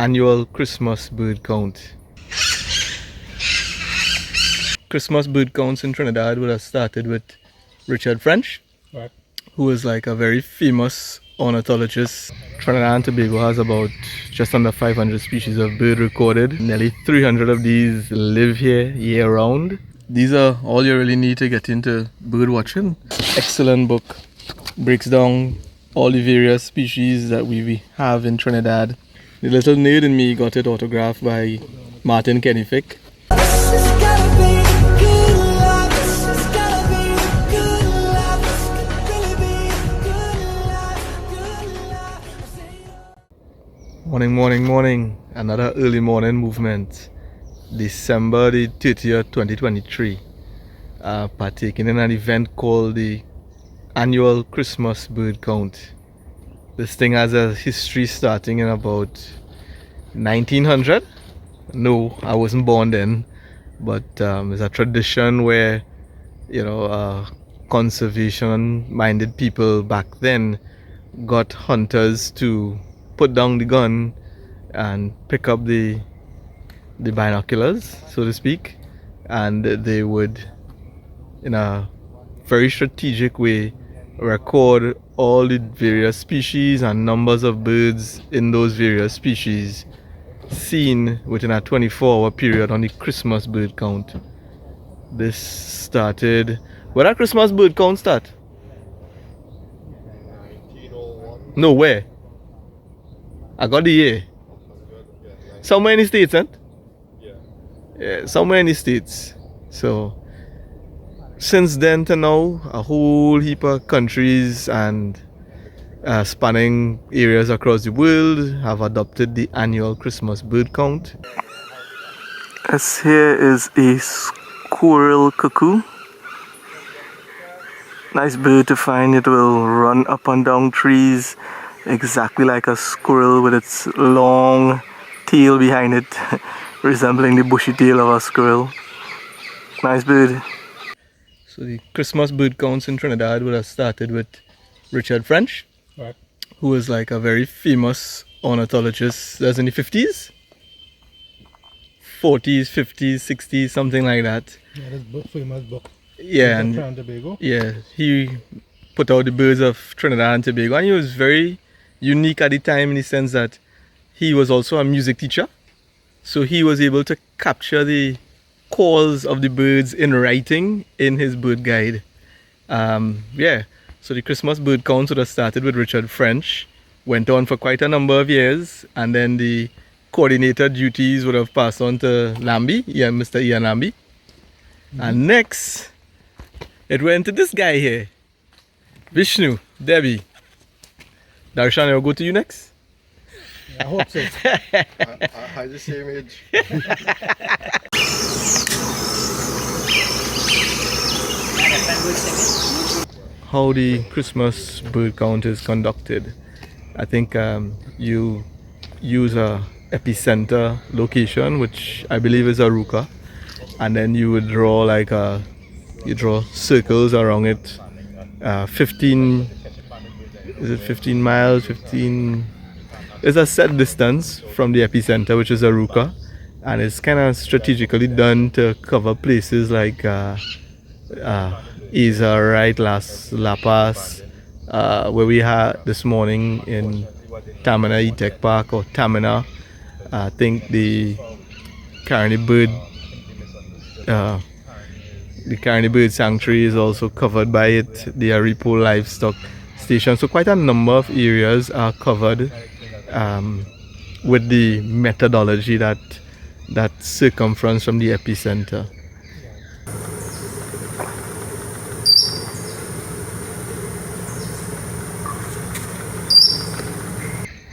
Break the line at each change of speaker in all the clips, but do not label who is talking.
annual Christmas bird count. Christmas bird counts in Trinidad would have started with Richard French,
Right.
who is like a very famous ornithologist. Trinidad and Tobago has about just under 500 species of bird recorded. Nearly 300 of these live here year round. These are all you really need to get into bird watching. Excellent book. Breaks down all the various species that we have in Trinidad. The little nerd in me got it autographed by Martin Kennefick. Morning, morning, morning. Another early morning movement. December the 30th, 2023. Partaking in an event called the annual Christmas bird count. This thing has a history starting in about 1900. No, I wasn't born then, but it's a tradition where, conservation-minded people back then got hunters to put down the gun and pick up the binoculars, so to speak, and they would, in a very strategic way, record all the various species and numbers of birds in those various species seen within a 24-hour period on the Christmas bird count. This started... Where did Christmas bird count start?
1901.
No, where? I got the year. Somewhere in the States, huh? Yeah, somewhere in the States. So, since then to now, a whole heap of countries and spanning areas across the world have adopted the annual Christmas bird count. This here is a squirrel cuckoo. Nice bird to find. It will run up and down trees exactly like a squirrel with its long tail behind it, resembling the bushy tail of a squirrel. Nice bird. So the Christmas bird counts in Trinidad would have started with Richard French,
Right.
who was like a very famous ornithologist. That's in the 50s? 40s, 50s, 60s, something like that.
Yeah, this book, famous book.
Yeah,
Trinidad
and
and Tobago.
yeah, he put out the birds of Trinidad and Tobago, and he was very unique at the time in the sense that he was also a music teacher. So he was able to capture the calls of the birds in writing in his bird guide. So the Christmas bird counts would have started with Richard French, went on for quite a number of years, and then the coordinator duties would have passed on to Lambie, Mr. Ian Lambie. And next, it went to this guy here, Vishnu, Debbie. Darshan, I'll go to you next.
I hope so.
I the same age.
How the Christmas bird count is conducted. I think you use a epicenter location, which I believe is Aruca, and then you would draw you draw circles around it. 15 miles? 15. There's a set distance from the epicenter, which is Aruca, and it's kind of strategically done to cover places like Isa, right, La Paz, where we had this morning in Tamina E-Tech Park, or Tamina. I think the Carney Bird Sanctuary is also covered by it, the Aripo Livestock Station. So quite a number of areas are covered with the methodology that circumference from the epicenter.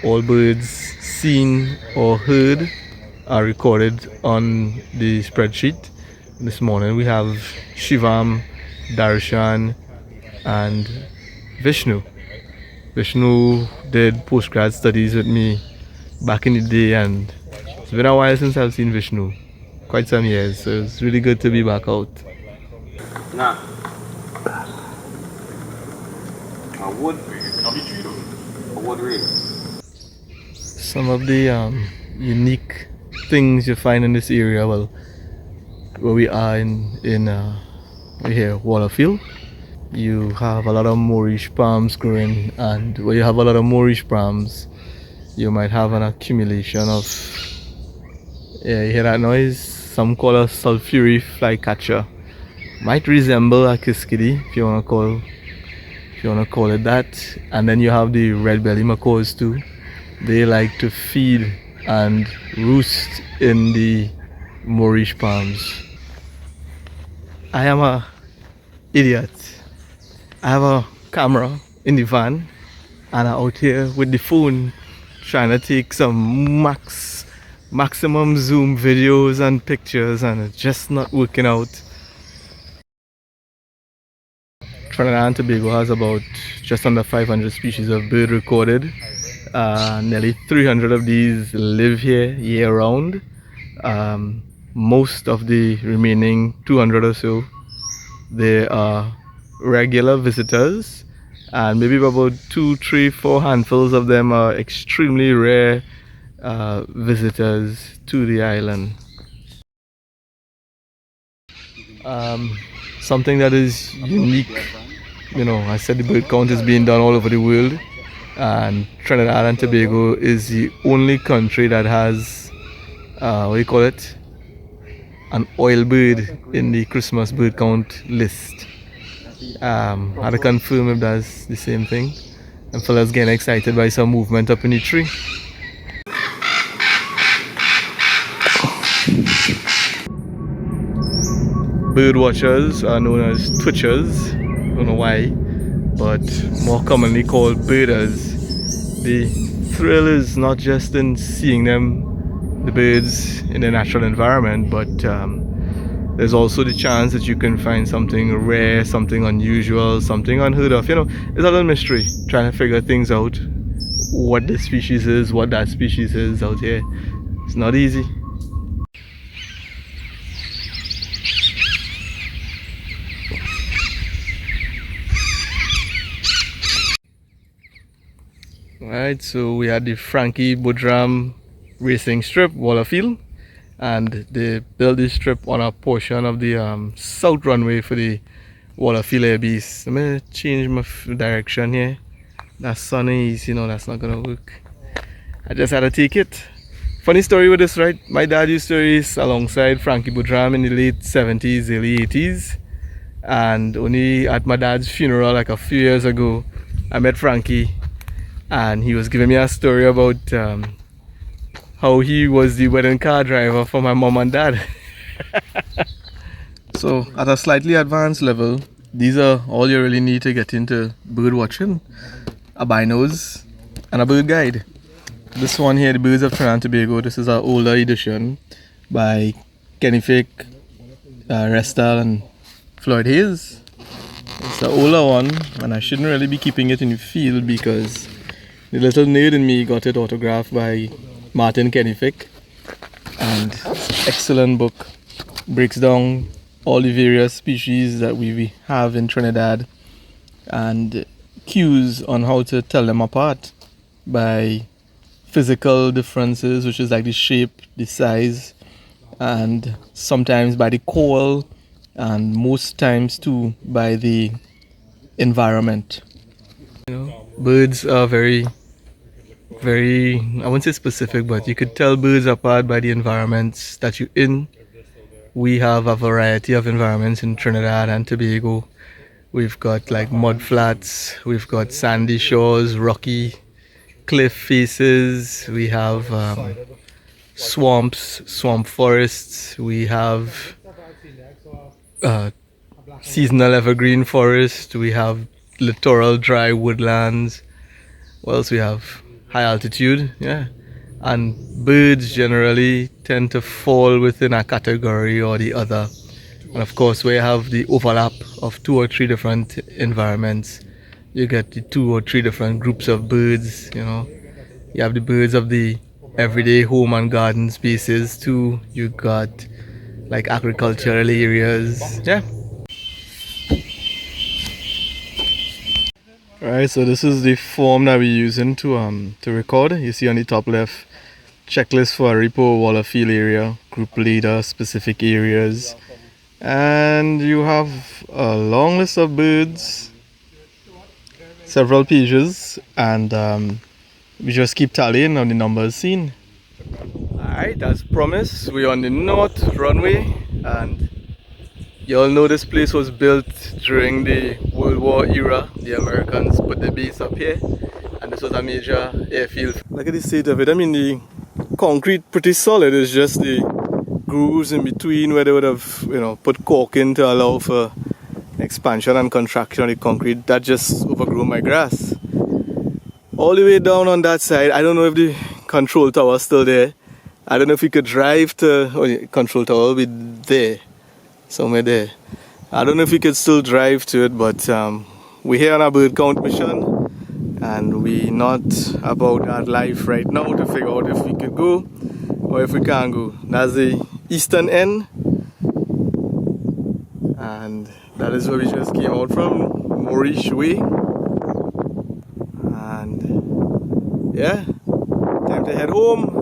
All birds seen or heard are recorded on the spreadsheet. This morning we have Shivam, Darshan, and Vishnu. Vishnu did postgrad studies with me back in the day, and it's been a while since I've seen Vishnu. Quite some years, so it's really good to be back out.
Nah. A wood. A wood ring.
Some of the unique things you find in this area. Well, where we are in right here, Wallerfield. You have a lot of Moorish palms growing, and where you have a lot of Moorish palms, you might have an accumulation of, yeah, you hear that noise? Some call a sulphuri flycatcher. Might resemble a kiskadee if you wanna call it that. And then you have the red belly macaws too. They like to feed and roost in the Moorish palms. I am a idiot. I have a camera in the van and I'm out here with the phone trying to take some maximum zoom videos and pictures, and it's just not working out. Trinidad and Tobago has about just under 500 species of bird recorded. Nearly 300 of these live here year round. Most of the remaining 200 or so, they are regular visitors, and maybe about 2, 3, 4 handfuls of them are extremely rare visitors to the island. Something that is unique, I said the bird count is being done all over the world, and Trinidad and Tobago is the only country that has, what do you call it, an oil bird in the Christmas bird count list. Had to confirm if that's the same thing. And fellas getting excited by some movement up in the tree. Bird watchers are known as twitchers. Don't know why, but more commonly called birders. The thrill is not just in seeing the birds in their natural environment, but there's also the chance that you can find something rare, something unusual, something unheard of. It's a little mystery trying to figure things out. What this species is, what that species is out here. It's not easy. Alright, so we had the Frankie Budram racing strip, Wallerfield, and they built this strip on a portion of the south runway for the Wallerfield Air Base. Let me change my direction here. That sun is, that's not gonna work. I just had to take it. Funny story with this, right? My dad used to race alongside Frankie Budram in the late 70s, early 80s. And only at my dad's funeral like a few years ago, I met Frankie, and he was giving me a story about how he was the wedding car driver for my mom and dad. So at a slightly advanced level, these are all you really need to get into bird watching: a binos and a bird guide. This one here, the Birds of Trinidad and Tobago, this is our older edition by Kenny Fick, Restal and Floyd Hayes. It's an older one, and I shouldn't really be keeping it in the field because the little nerd in me got it autographed by Martin Kennefick, and excellent book. Breaks down all the various species that we have in Trinidad and cues on how to tell them apart by physical differences, which is like the shape, the size, and sometimes by the call, and most times too by the environment. Birds are very, I won't say specific, but you could tell birds apart by the environments that you're in. We have a variety of environments in Trinidad and Tobago. We've got like mud flats, we've got sandy shores, rocky cliff faces, we have swamps, swamp forests, we have seasonal evergreen forest, we have littoral dry woodlands. What else we have? High altitude, yeah. And birds generally tend to fall within a category or the other. And of course, where you have the overlap of 2 or 3 different environments, you get the 2 or 3 different groups of birds. You have the birds of the everyday home and garden spaces too. You got like agricultural areas, yeah. Alright, so this is the form that we're using to record. You see on the top left, checklist for Repo, Wallerfield area, group leader, specific areas. And you have a long list of birds, several pages, and we just keep tallying on the numbers seen. Alright, as promised, we're on the north runway, and you all know this place was built during the World War era. The Americans put the base up here, and this was a major airfield. Look at the state of it. I mean, the concrete pretty solid. It's just the grooves in between where they would have, put cork in to allow for expansion and contraction of the concrete. That just overgrown my grass. All the way down on that side, I don't know if the control tower is still there. I don't know if we could drive to, the control tower will be there, somewhere there. I don't know if we could still drive to it, but we're here on a bird count mission, and we're not about our life right now to figure out if we could go or if we can't go. That's the eastern end, and that is where we just came out from, Maurice Way. And yeah, time to head home.